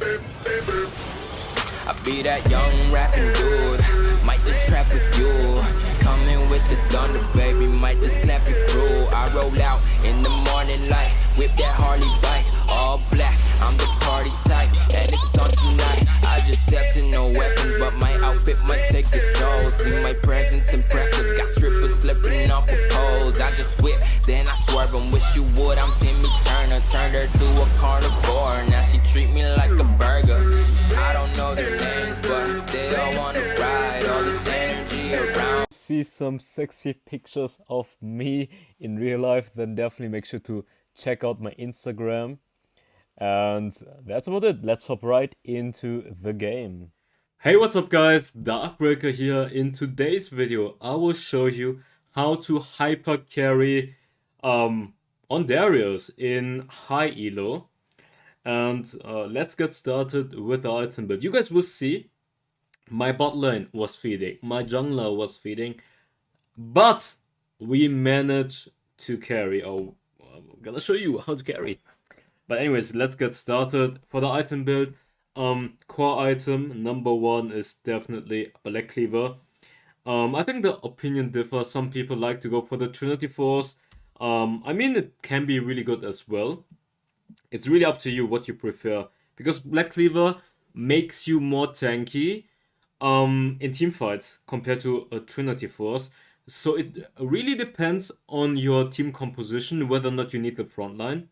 I be that young rapping dude, might just trap with you. Coming with the thunder, baby, might just clap your crew. I roll out in the morning light, whip that Harley bike, all black, I'm the party type, and it's on tonight. I just stepped in, no weapons, but my outfit might take your soul. See my presence impressive, got strippers slipping off the poles. I just whip, then I swerve and wish you would. I'm Timmy Turner, turned her to a carnivore. Now she treat me like a burger. I don't know their names, but they all wanna ride. All this energy around. See some sexy pictures of me in real life, then definitely make sure to check out my Instagram. And that's about it. Let's hop right into the game. Hey, what's up guys? Darkbreaker here. In today's video, I will show you how to hyper carry on Darius in high elo. And let's get started with the item build. You guys will see my bot lane was feeding, my jungler was feeding, but we managed to carry. Oh, I'm gonna show you how to carry. But anyways, let's get started. For the item build, core item number one is definitely Black Cleaver. I think the opinion differs. Some people like to go for the Trinity Force. I mean, it can be really good as well. It's really up to you what you prefer, because Black Cleaver makes you more tanky in team fights compared to a Trinity Force. So it really depends on your team composition, whether or not you need the frontline.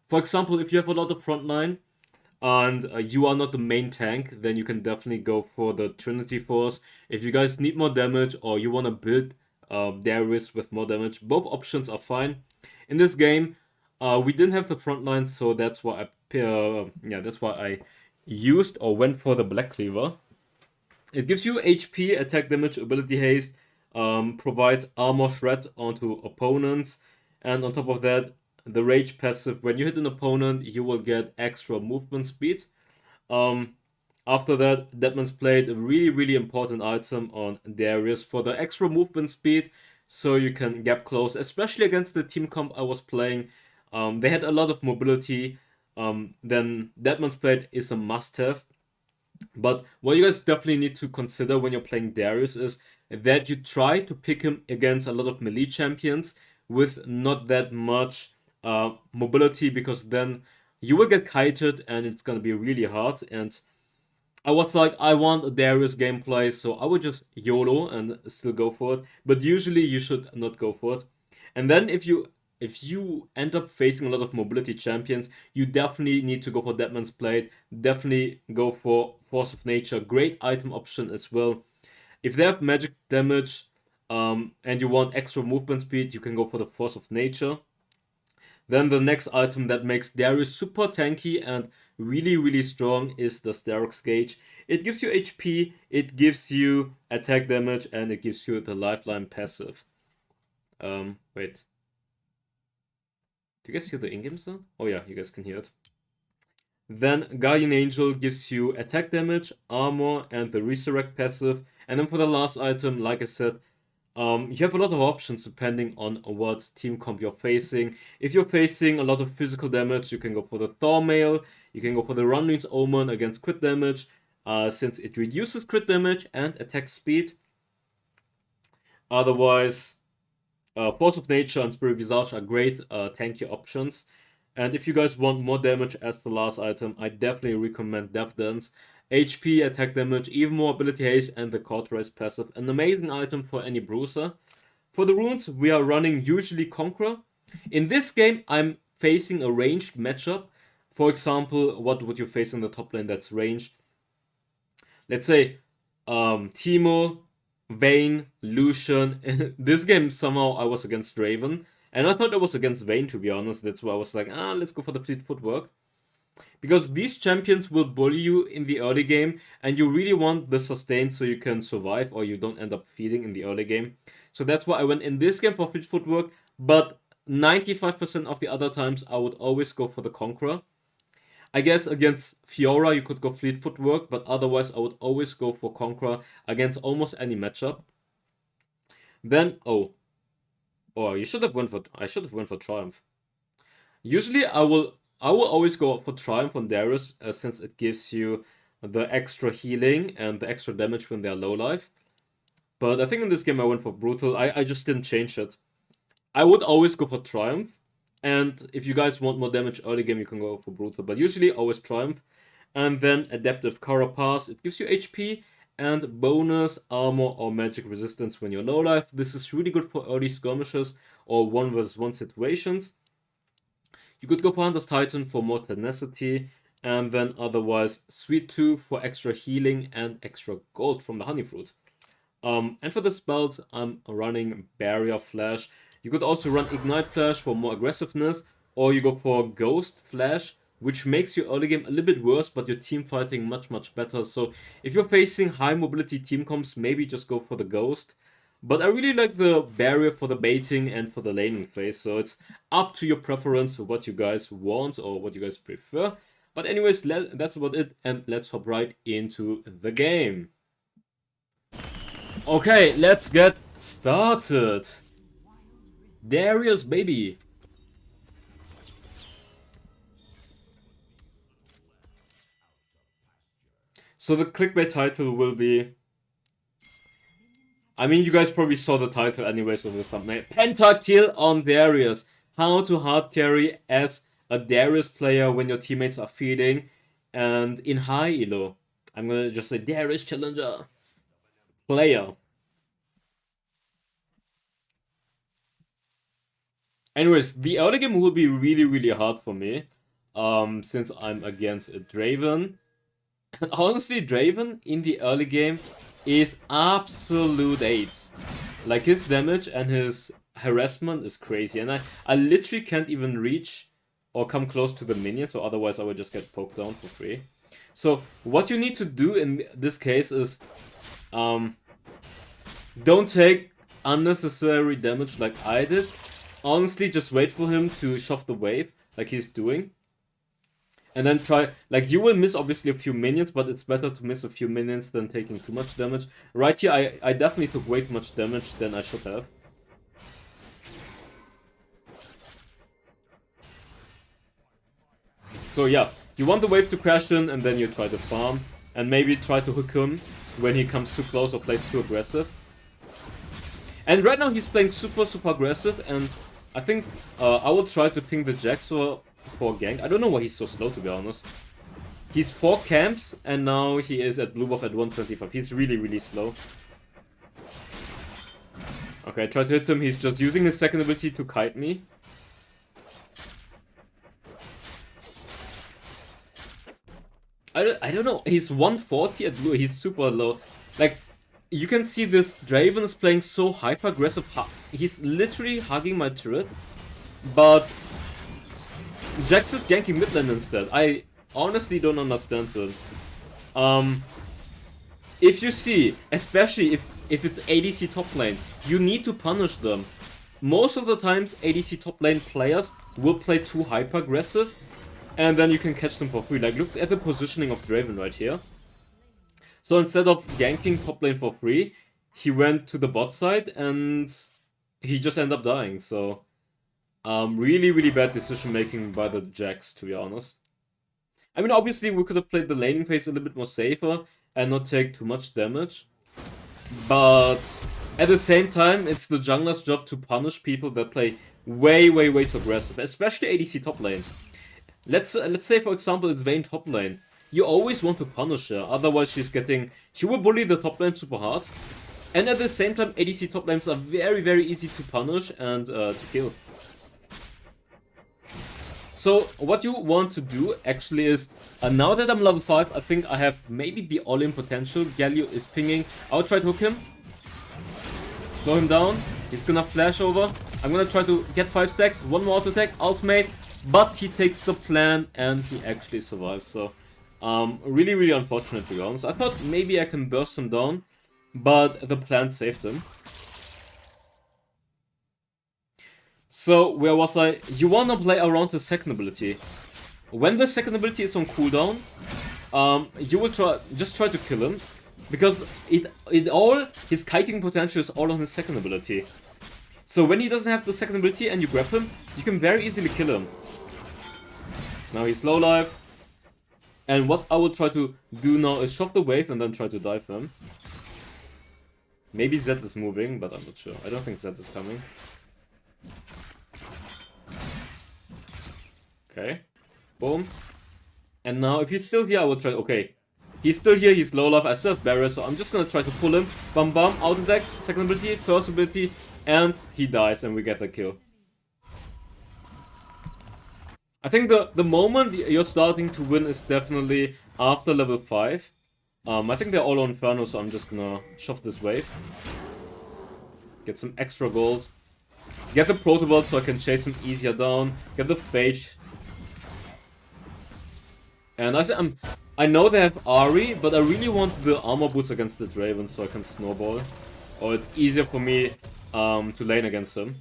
For example, if you have a lot of frontline and you are not the main tank, then you can definitely go for the Trinity Force. If you guys need more damage or you want to build Darius with more damage, both options are fine. In this game, we didn't have the frontline, so that's why I used or went for the Black Cleaver. It gives you HP, attack damage, ability haste, provides armor shred onto opponents, and on top of that, the rage passive, when you hit an opponent, you will get extra movement speed. After that, Deadman's Blade, a really important item on Darius for the extra movement speed, so you can gap close, especially against the team comp I was playing. They had a lot of mobility. Then Deadman's Blade is a must-have. But what you guys definitely need to consider when you're playing Darius is that you try to pick him against a lot of melee champions with not that much mobility, because then you will get kited and it's gonna be really hard. And I was like, I want a Darius gameplay, so I would just YOLO and still go for it. But usually you should not go for it. And then if you end up facing a lot of mobility champions, you definitely need to go for Deadman's Blade. Definitely go for Force of Nature. Great item option as well. If they have magic damage and you want extra movement speed, you can go for the Force of Nature. Then the next item that makes Darius super tanky and really strong is the Sterox Gauge. It gives you HP, it gives you attack damage, and it gives you the Lifeline passive. Wait. Do you guys hear the in-game sound? Oh yeah, you guys can hear it. Then Guardian Angel gives you attack damage, armor, and the Resurrect passive. And then for the last item, like I said, you have a lot of options depending on what team comp you're facing. If you're facing a lot of physical damage, you can go for the Thormail. You can go for the Runlead's Omen against crit damage, since it reduces crit damage and attack speed. Otherwise, Force of Nature and Spirit Visage are great tanky options. And if you guys want more damage as the last item, I definitely recommend Death Dance. HP, attack damage, even more ability haste, and the Cauterize passive. An amazing item for any bruiser. For the runes, we are running usually Conqueror. In this game, I'm facing a ranged matchup. For example, what would you face in the top lane that's ranged? Let's say Teemo, Vayne, Lucian. In this game, somehow I was against Draven. And I thought I was against Vayne, to be honest. That's why I was like, let's go for the fleet footwork. Because these champions will bully you in the early game, and you really want the sustain so you can survive or you don't end up feeding in the early game. So that's why I went in this game for fleet footwork, but 95% of the other times I would always go for the Conqueror. I guess against Fiora you could go fleet footwork, but otherwise I would always go for Conqueror against almost any matchup. Then, I should have went for Triumph. Usually I will I will always go for Triumph on Darius, since it gives you the extra healing and the extra damage when they're low life. But I think in this game I went for Brutal. I just didn't change it. I would always go for Triumph. And if you guys want more damage early game, you can go for Brutal. But usually always Triumph. And then Adaptive Carapace. It gives you HP and bonus armor or magic resistance when you're low life. This is really good for early skirmishes or 1v1 situations. You could go for Hunter's Titan for more tenacity. And then otherwise Sweet Tooth for extra healing and extra gold from the Honey Fruit. And for the spells, I'm running Barrier Flash. You could also run Ignite Flash for more aggressiveness, or you go for Ghost Flash, which makes your early game a little bit worse, but your team fighting much better. So if you're facing high mobility team comps, maybe just go for the Ghost. But I really like the Barrier for the baiting and for the laning phase, so it's up to your preference what you guys want or what you guys prefer. But anyways, that's about it, and let's hop right into the game. Okay, let's get started. Darius, baby. So the clickbait title will be... I mean, you guys probably saw the title anyways of the thumbnail. Pentakill on Darius. How to hard carry as a Darius player when your teammates are feeding and in high elo. I'm gonna just say Darius Challenger player. Anyways, the early game will be really hard for me, since I'm against a Draven. And honestly, Draven in the early game is absolute AIDS. Like, his damage and his harassment is crazy, and I literally can't even reach or come close to the minions, or otherwise I would just get poked down for free. So what you need to do in this case is don't take unnecessary damage like I did. Honestly, just wait for him to shove the wave like he's doing. And then try, like, you will miss obviously a few minions, but it's better to miss a few minions than taking too much damage. Right here, I definitely took way too much damage than I should have. So yeah, you want the wave to crash in, and then you try to farm. And maybe try to hook him when he comes too close or plays too aggressive. And right now he's playing super aggressive, and I think I will try to ping the Jax for gank. I don't know why he's so slow, to be honest. He's 4 camps, and now he is at blue buff at 125. He's really slow. Okay, I tried to hit him. He's just using his second ability to kite me. I don't know. He's 140 at blue. He's super low. Like, you can see this Draven is playing so hyper-aggressive. He's literally hugging my turret. But Jax is ganking mid lane instead. I honestly don't understand it. If you see, especially if it's ADC top lane, you need to punish them. Most of the times, ADC top lane players will play too hyper-aggressive, and then you can catch them for free. Like, look at the positioning of Draven right here. So instead of ganking top lane for free, he went to the bot side and he just ended up dying. So, really bad decision making by the Jax, to be honest. I mean, obviously we could have played the laning phase a little bit more safer and not take too much damage. But at the same time, it's the jungler's job to punish people that play way too aggressive, especially ADC top lane. Let's say, for example, it's Vayne top lane. You always want to punish her, otherwise she will bully the top lane super hard. And at the same time, ADC top lanes are very easy to punish and to kill. So what you want to do actually is, now that I'm level 5, I think I have maybe the all-in potential. Galio is pinging. I'll try to hook him. Slow him down. He's gonna flash over. I'm gonna try to get 5 stacks. One more auto attack, ultimate. But he takes the plan and he actually survives. So, really unfortunate, to be honest. I thought maybe I can burst him down, but the plan saved him. So, where was I? You wanna play around the second ability. When the second ability is on cooldown, you will just try to kill him, because his kiting potential is all on his second ability. So when he doesn't have the second ability and you grab him, you can very easily kill him. Now he's low life. And what I will try to do now is shove the wave and then try to dive them. Maybe Zed is moving, but I'm not sure. I don't think Zed is coming. Okay. Boom. And now if he's still here, I will try... Okay. He's still here, he's low life, I still have barrier, so I'm just gonna try to pull him. Bam bam, out of deck, second ability, first ability, and he dies and we get the kill. I think the moment you're starting to win is definitely after level 5. I think they're all on Inferno, so I'm just gonna shove this wave. Get some extra gold. Get the Protobelt so I can chase him easier down. Get the Phage. And I know they have Ari, but I really want the armor boots against the Draven so I can snowball. Or it's easier for me to lane against them.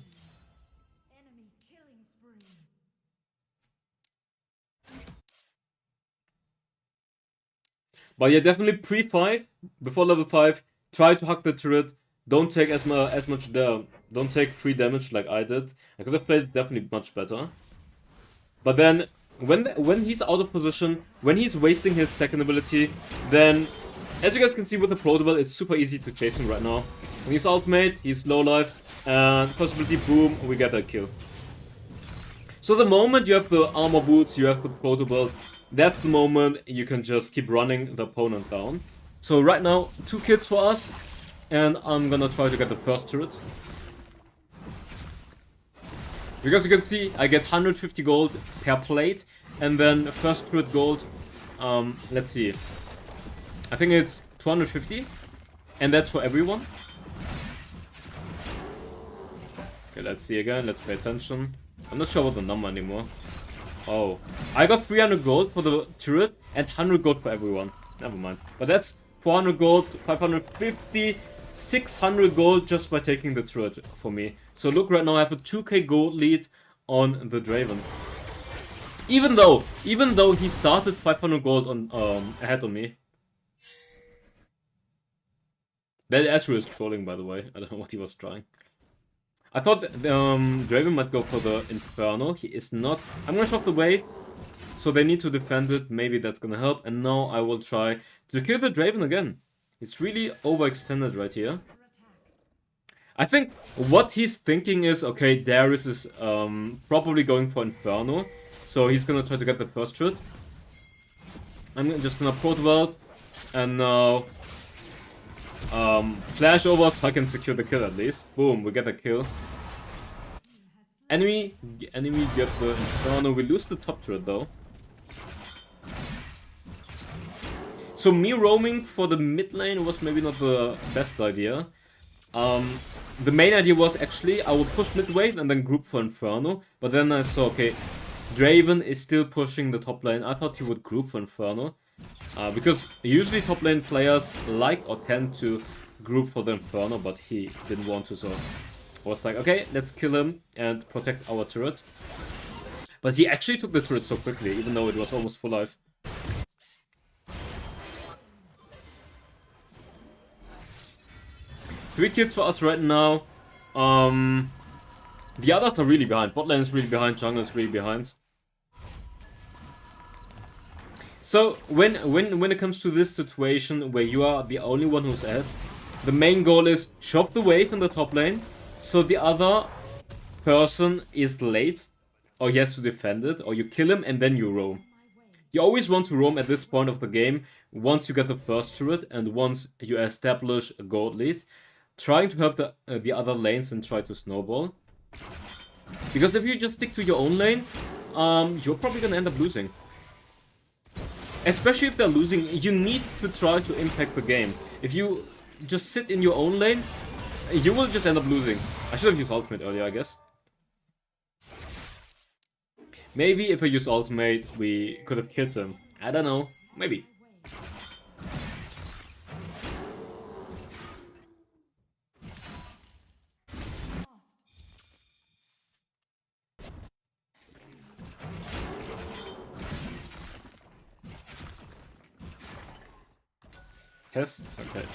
But yeah, definitely pre-5, before level 5, try to hack the turret. Don't take as much there. Don't take 3 damage like I did. I could have played it definitely much better. But then, when he's out of position, when he's wasting his second ability, then, as you guys can see with the Protobelt, it's super easy to chase him right now. When he's ultimate, he's low life, and first ability, boom, we get that kill. So the moment you have the armor boots, you have the Protobelt, that's the moment you can just keep running the opponent down. So right now, 2 kills for us, and I'm gonna try to get the first turret. Because you can see, I get 150 gold per plate, and then first turret gold, let's see. I think it's 250, and that's for everyone. Okay, let's see again, let's pay attention. I'm not sure about the number anymore. Oh, I got 300 gold for the turret and 100 gold for everyone. Never mind. But that's 400 gold, 550, 600 gold just by taking the turret for me. So look, right now I have a 2k gold lead on the Draven. Even though he started 500 gold on ahead on me. That Ezreal is trolling, by the way. I don't know what he was trying. I thought Draven might go for the Inferno. He is not. I'm gonna shock the wave, so they need to defend it. Maybe that's gonna help. And now I will try to kill the Draven again. It's really overextended right here. I think what he's thinking is, okay, Darius is probably going for Inferno, so he's gonna try to get the first shot. I'm just gonna Protobelt, and now flash over so I can secure the kill at least. Boom, we get the kill. Enemy get the Inferno. We lose the top turret though. So me roaming for the mid lane was maybe not the best idea. The main idea was actually I would push mid wave and then group for Inferno. But then I saw, okay, Draven is still pushing the top lane. I thought he would group for Inferno. Because usually top lane players like or tend to group for the Inferno, but he didn't want to, so I was like, okay, let's kill him and protect our turret. But he actually took the turret so quickly, even though it was almost full life. Three kills for us right now. The others are really behind. Bot lane is really behind, jungle is really behind. So when it comes to this situation where you are the only one who's ahead, the main goal is shove the wave in the top lane, so the other person is late, or he has to defend it, or you kill him and then you roam. You always want to roam at this point of the game, once you get the first turret and once you establish a gold lead, trying to help the other lanes and try to snowball. Because if you just stick to your own lane, you're probably gonna end up losing. Especially if they're losing, you need to try to impact the game. If you just sit in your own lane, you will just end up losing. I should have used ultimate earlier, I guess. Maybe if I use ultimate, we could have killed him. I don't know. Maybe. Test? Okay.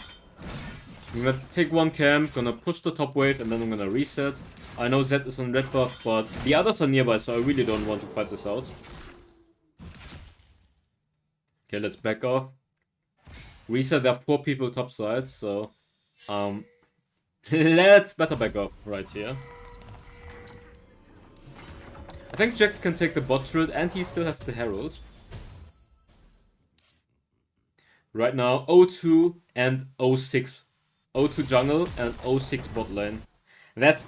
I'm gonna take one camp, gonna push the top wave, and then I'm gonna reset. I know Zed is on red buff, but the others are nearby, so I really don't want to fight this out. Okay, let's back off. Reset, there are 4 people topside, so let's better back off right here. I think Jax can take the bot turret, and he still has the Herald. Right now, 0-2 and 0-6. 0-2 jungle and 0-6 bot lane. That's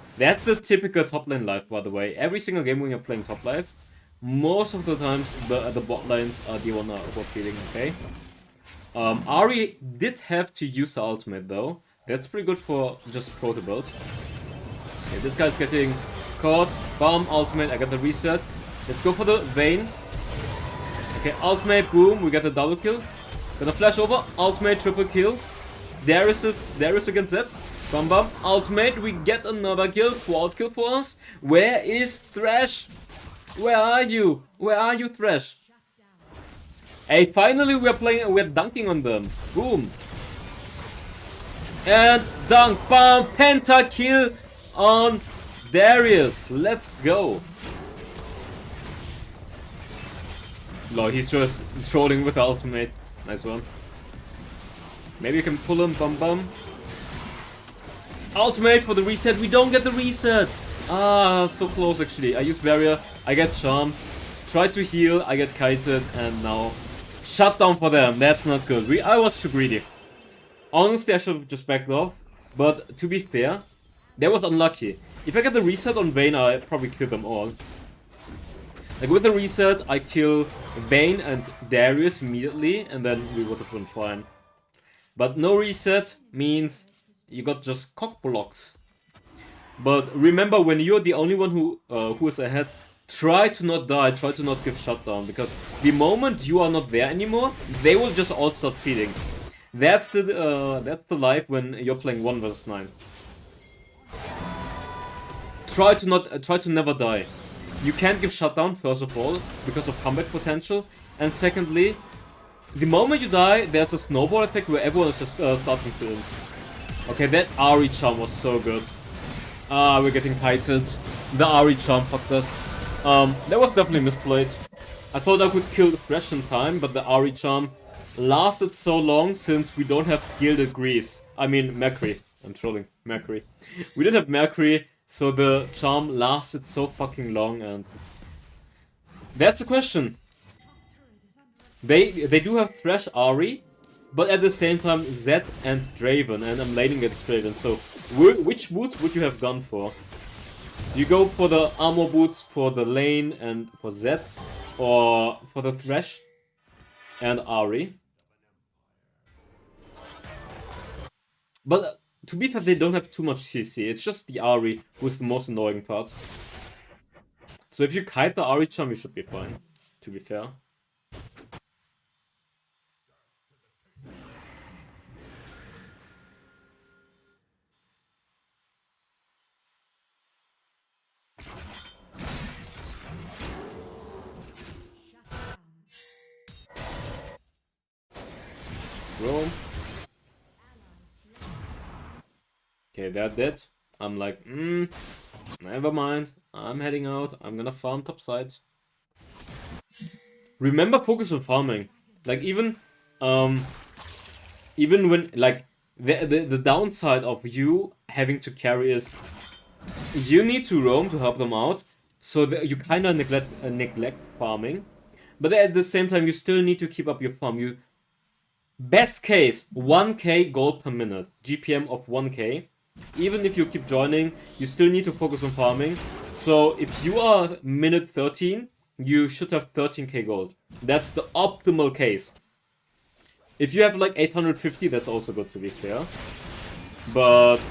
a typical top lane life, by the way. Every single game when you're playing top life, most of the times the bot lanes are the one overfeeding, okay? Ahri did have to use her ultimate though. That's pretty good for just pro to build. Okay, this guy's getting caught. Bam, ultimate, I got the reset. Let's go for the Vayne. Okay, ultimate, boom, we got the double kill. Gonna flash over, ultimate, triple kill. Darius against Zed. Bam bam, ultimate, we get another kill, quad kill for us. Where is Thresh? Where are you? Where are you, Thresh? Hey, finally we're dunking on them. Boom. And dunk, bam, penta kill on Darius. Let's go. Lol, he's just trolling with the ultimate. Nice one. Maybe you can pull him, bum bum. Ultimate for the reset. We don't get the reset. Ah, so close actually. I use barrier. I get charmed. Try to heal. I get kited. And now shut down for them. That's not good. I was too greedy. Honestly, I should have just backed off. But to be fair, that was unlucky. If I get the reset on Vayne, I probably kill them all. Like with the reset, I kill Vayne and Darius immediately, and then we would have been fine. But no reset means you got just cock blocked. But remember, when you're the only one who is ahead, try to not die, try to not give shutdown, because the moment you are not there anymore, they will just all start feeding. That's the life when you're playing 1 vs 9. Try to never die. You can't give shutdown, first of all, because of comeback potential, and secondly, the moment you die, there's a snowball effect where everyone is just starting to int. Okay, that Ahri charm was so good. Ah, we're getting kited. The Ahri charm fucked us. That was definitely misplayed. I thought I could kill the Thresh in time, but the Ahri charm lasted so long since we don't have gilded grease. I mean, Mercury. I'm trolling. Mercury. We didn't have Mercury, so the charm lasted so fucking long, and that's the question. They do have Thresh Ahri, but at the same time Zed and Draven, and I'm laning against Draven. So which boots would you have gone for? Do you go for the armor boots for the lane and for Zed, or for the Thresh and Ahri? But to be fair, they don't have too much CC. It's just the Ahri who's the most annoying part. So if you kite the Ahri charm, you should be fine, to be fair. Roam. Okay, they're dead. I'm like, never mind. I'm heading out. I'm gonna farm topside. Remember, focus on farming. Like even when like the downside of you having to carry is you need to roam to help them out, so that you kind of neglect farming, but at the same time you still need to keep up your farm. Best case, 1k gold per minute, GPM of 1k. Even if you keep joining, you still need to focus on farming. So if you are minute 13, you should have 13k gold. That's the optimal case. If you have like 850, that's also good, to be fair. But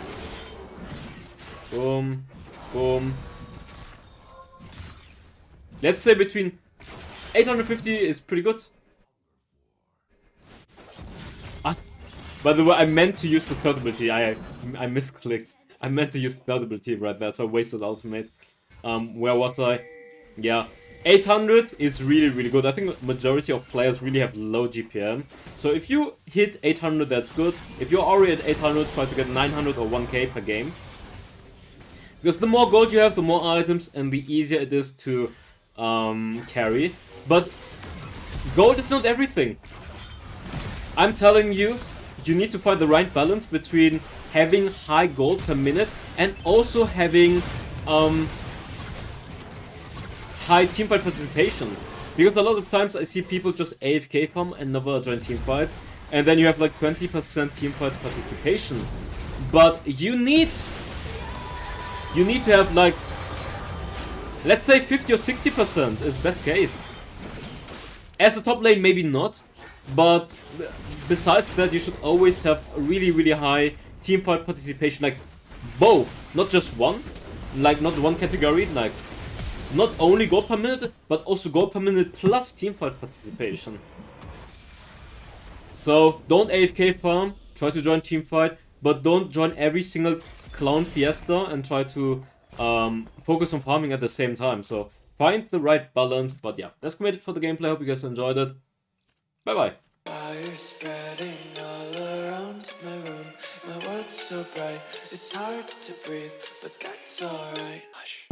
boom, boom. Let's say between 850 is pretty good. By the way, I meant to use the third ability. I misclicked. I meant to use the third ability right there, so I wasted ultimate. Where was I? Yeah, 800 is really, really good. I think majority of players really have low GPM. So if you hit 800, that's good. If you're already at 800, try to get 900 or 1k per game. Because the more gold you have, the more items, and the easier it is to carry. But gold is not everything. I'm telling you, you need to find the right balance between having high gold per minute and also having high teamfight participation. Because a lot of times I see people just AFK farm and never join teamfights, and then you have like 20% teamfight participation. But you need to have like, let's say 50 or 60% is best case. As a top lane, maybe not, but besides that, you should always have really, really high teamfight participation, like both, not just one, like not one category, like not only gold per minute, but also gold per minute plus teamfight participation. So don't AFK farm, try to join teamfight, but don't join every single clown fiesta and try to focus on farming at the same time. So find the right balance. But yeah, that's committed for the gameplay. Hope you guys enjoyed it. Bye bye. Fire spreading all around my room. My world's so bright, it's hard to breathe, but that's alright. Hush.